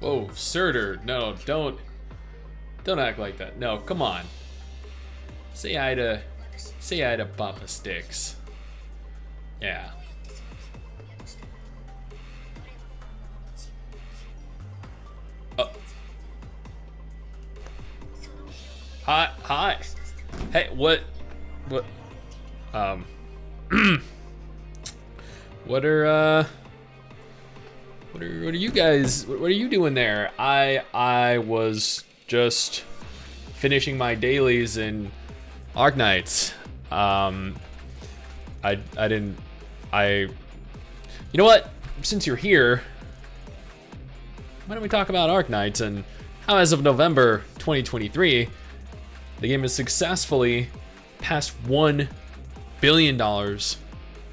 Whoa, Surtur. No, don't act like that. No, come on. Say hi to Papa Stix. Yeah. Hi. Hey, what, what are you guys, what are you doing there? I was just finishing my dailies in Arknights. You know what? Since you're here, why don't we talk about Arknights and how, as of November 2023, the game has successfully passed $1 billion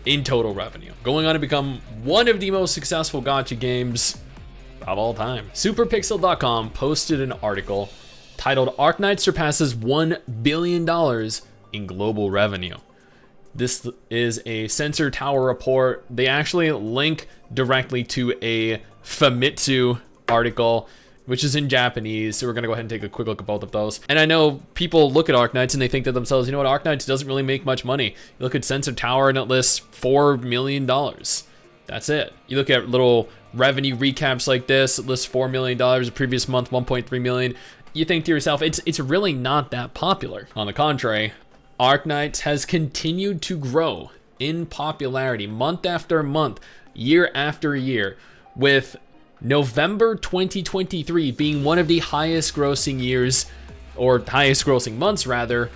in total revenue, going on to become one of the most successful gacha games of all time. Superpixel.com posted an article titled "Arknights surpasses $1 billion in global revenue." This is a Sensor Tower report. They actually link directly to a Famitsu article, which is in Japanese, so we're gonna go ahead and take a quick look at both of those. And I know people look at Arknights and they think to themselves, you know what, Arknights doesn't really make much money. You look at Sensor Tower and it lists $4 million. That's it. You look at little revenue recaps like this, it lists $4 million, the previous month $1.3 million. You think to yourself, it's really not that popular. On the contrary, Arknights has continued to grow in popularity month after month, year after year, with November 2023 being one of the highest grossing years, or highest grossing months rather,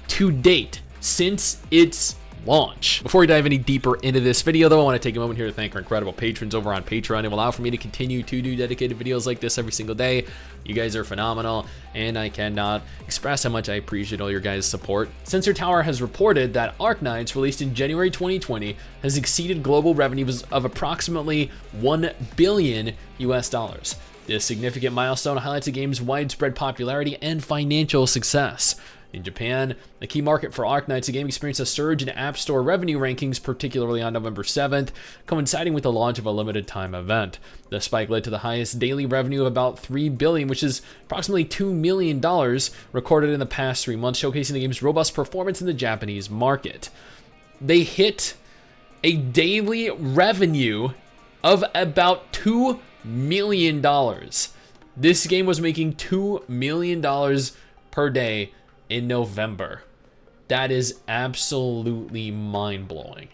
to date since its launch. Before we dive any deeper into this video though, I want to take a moment here to thank our incredible patrons over on Patreon. It will allow for me to continue to do dedicated videos like this every single day. You guys are phenomenal, and I cannot express how much I appreciate all your guys' support. Sensor Tower has reported that Arknights, released in January 2020, has exceeded global revenues of approximately $1 billion US. This significant milestone highlights the game's widespread popularity and financial success. In Japan, the key market for Arknights, the game experienced a surge in App Store revenue rankings, particularly on November 7th, coinciding with the launch of a limited time event. The spike led to the highest daily revenue of about $3 billion, which is approximately $2 million recorded in the past 3 months, showcasing the game's robust performance in the Japanese market. They hit a daily revenue of about $2 million. This game was making $2 million per day in November. That is absolutely mind-blowing.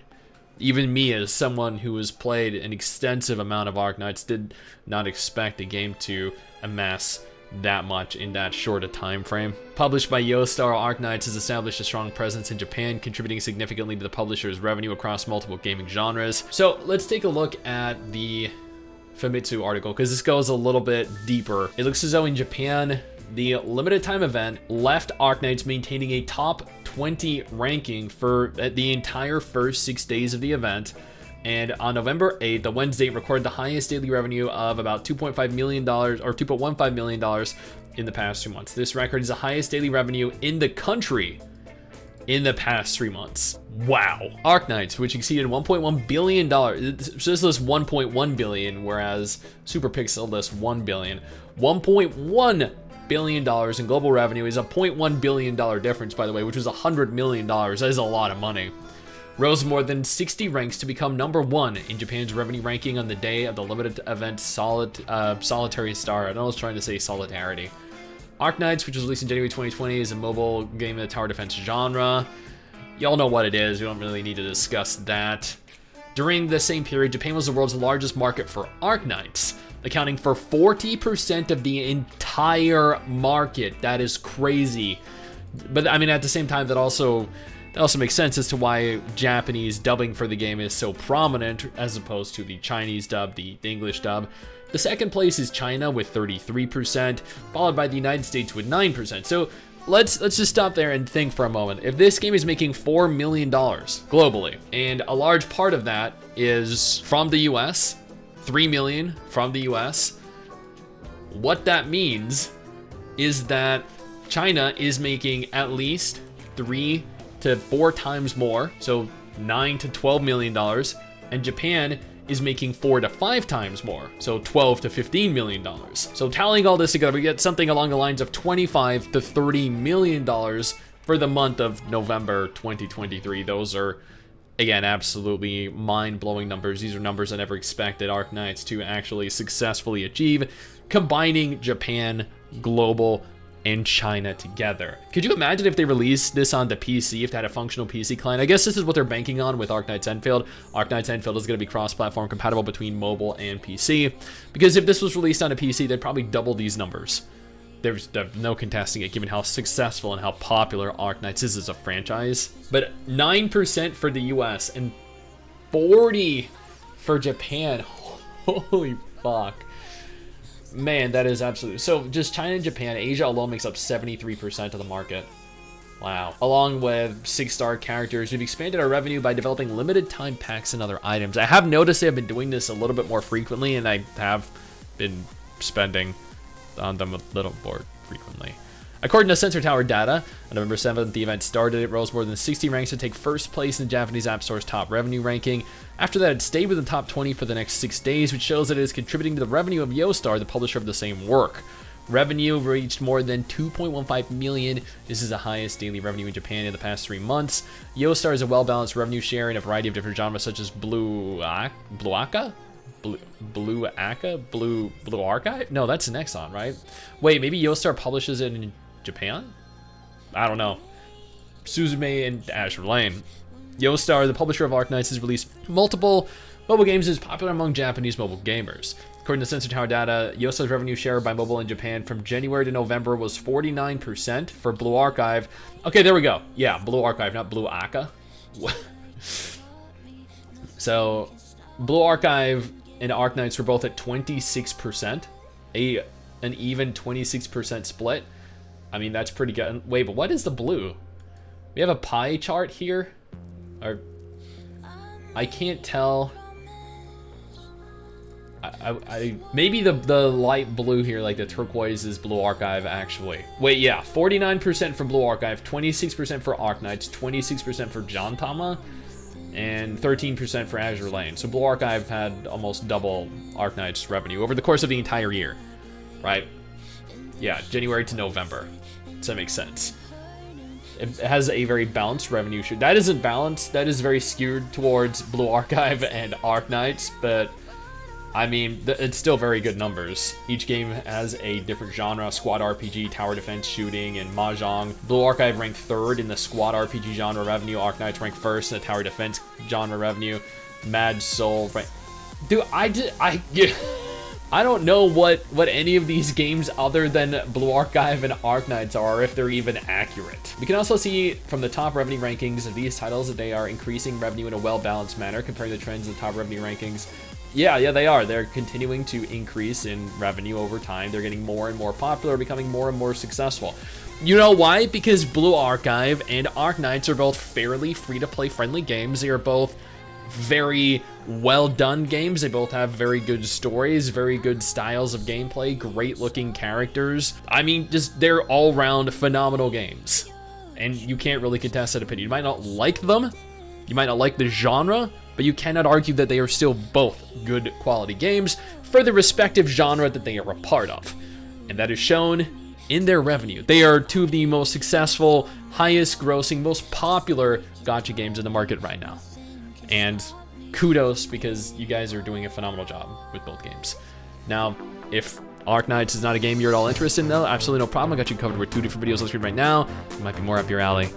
Even me, as someone who has played an extensive amount of Arknights, did not expect the game to amass that much in that short a time frame. Published by Yostar, Arknights has established a strong presence in Japan, contributing significantly to the publisher's revenue across multiple gaming genres. So let's take a look at the Famitsu article, because this goes a little bit deeper. It looks as though in Japan, the limited time event left Arknights maintaining a top 20 ranking for the entire first 6 days of the event. And on November 8th, the Wednesday, recorded the highest daily revenue of about $2.5 million or $2.15 million in the past 2 months. This record is the highest daily revenue in the country in the past 3 months. Wow. Arknights, which exceeded $1.1 billion. So this lists $1.1 billion, whereas Superpixel lists $1 billion. $1.1 billion in global revenue is a $0.1 billion difference, by the way, which was $100 million. That is a lot of money. Rose more than 60 ranks to become #1 in Japan's revenue ranking on the day of the limited event Solitary Star. I know I was trying to say Solidarity. Arknights, which was released in January 2020, is a mobile game in the tower defense genre. Y'all know what it is. We don't really need to discuss that. During the same period, Japan was the world's largest market for Arknights, accounting for 40% of the entire market. That is crazy. But I mean, at the same time, that also makes sense as to why Japanese dubbing for the game is so prominent as opposed to the Chinese dub, the English dub. The second place is China with 33%, followed by the United States with 9%. So let's just stop there and think for a moment. If this game is making $4 million globally, and a large part of that is from the US, 3 million from the US, what that means is that China is making at least 3 to 4 times more, so $9 to $12 million, and Japan is making 4 to 5 times more, so 12 to 15 million dollars. So tallying all this together, we get something along the lines of 25 to 30 million dollars for the month of November 2023. Those are, again, absolutely mind-blowing numbers. These are numbers I never expected Arknights to actually successfully achieve, combining Japan, global, and China together. Could you imagine if they released this on the PC, if they had a functional PC client? I guess this is what they're banking on with Arknights Enfield. Arknights Enfield is going to be cross-platform compatible between mobile and PC, because if this was released on a PC, they'd probably double these numbers. There's no contesting it, given how successful and how popular Arknights is as a franchise. But 9% for the US and 40% for Japan. Holy fuck. Man, that is absolutely... So just China and Japan, Asia alone makes up 73% of the market. Wow. Along with 6-star characters, we've expanded our revenue by developing limited time packs and other items. I have noticed they have been doing this a little bit more frequently, and I have been spending on them a little more frequently. According to Sensor Tower data, on November 7th, the event started. It rose more than 60 ranks to take first place in the Japanese App Store's top revenue ranking. After that, it stayed within the top 20 for the next 6 days, which shows that it is contributing to the revenue of YoStar, the publisher of the same work. Revenue reached more than 2.15 million. This is the highest daily revenue in Japan in the past 3 months. YoStar is a well-balanced revenue share in a variety of different genres, such as Blue Archive? No, that's Nexon, right? Wait, maybe YoStar publishes it in Japan? I don't know. Suzume and Azure Lane. YoStar, the publisher of Arknights, has released multiple mobile games and is popular among Japanese mobile gamers. According to Sensor Tower data, YoStar's revenue share by mobile in Japan from January to November was 49% for Blue Archive. Okay, there we go. Yeah, Blue Archive, not Blue Aka. So, Blue Archive and Arknights were both at 26%. An even 26% split. I mean, that's pretty good. Wait, but what is the blue? We have a pie chart here? Or I can't tell. Maybe the light blue here, like the turquoise, is Blue Archive actually. Wait, yeah, 49% for Blue Archive, 26% for Arknights, 26% for Jantama, and 13% for Azure Lane. So Blue Archive had almost double Arknights revenue over the course of the entire year, right? Yeah, January to November. Does that make sense? It has a very balanced revenue share. That isn't balanced. That is very skewed towards Blue Archive and Arknights, but I mean, it's still very good numbers. Each game has a different genre: squad RPG, tower defense, shooting, and mahjong. Blue Archive ranked 3rd in the squad RPG genre revenue. Arknights ranked 1st in the tower defense genre revenue. Mad Soul, right? Dude, I don't know what any of these games other than Blue Archive and Arknights are, if they're even accurate. We can also see from the top revenue rankings of these titles that they are increasing revenue in a well-balanced manner, comparing the trends in the top revenue rankings. Yeah, they are. They're continuing to increase in revenue over time. They're getting more and more popular, becoming more and more successful. You know why? Because Blue Archive and Arknights are both fairly free-to-play friendly games. They are both very well done games. They both have very good stories, very good styles of gameplay, great looking characters. I mean, just they're all round phenomenal games, and you can't really contest that opinion. You might not like them, you might not like the genre, but you cannot argue that they are still both good quality games for the respective genre that they are a part of, and that is shown in their revenue. They are two of the most successful, highest grossing, most popular gacha games in the market right now. And kudos, because you guys are doing a phenomenal job with both games. Now, if Arknights is not a game you're at all interested in, though, absolutely no problem. I got you covered with 2 different videos on the screen right now. It might be more up your alley.